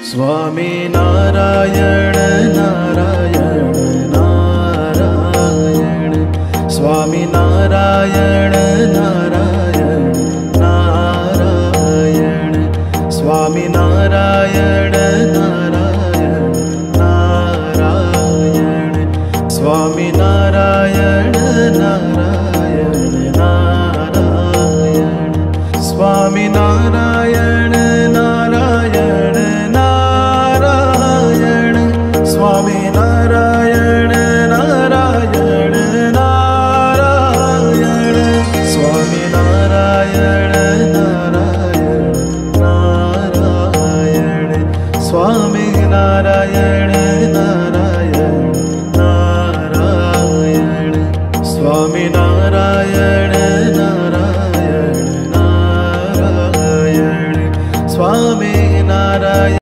Swami Narayan Narayan Narayan, Swami Narayan Narayan Narayan, Swami Narayan Narayan Narayan, Swami Narayan Narayan Narayan, Swami Narayan Narayan Narayan, Swami Narayan Narayan Narayan, Swami Narayan Narayan Narayan, Swami Narayan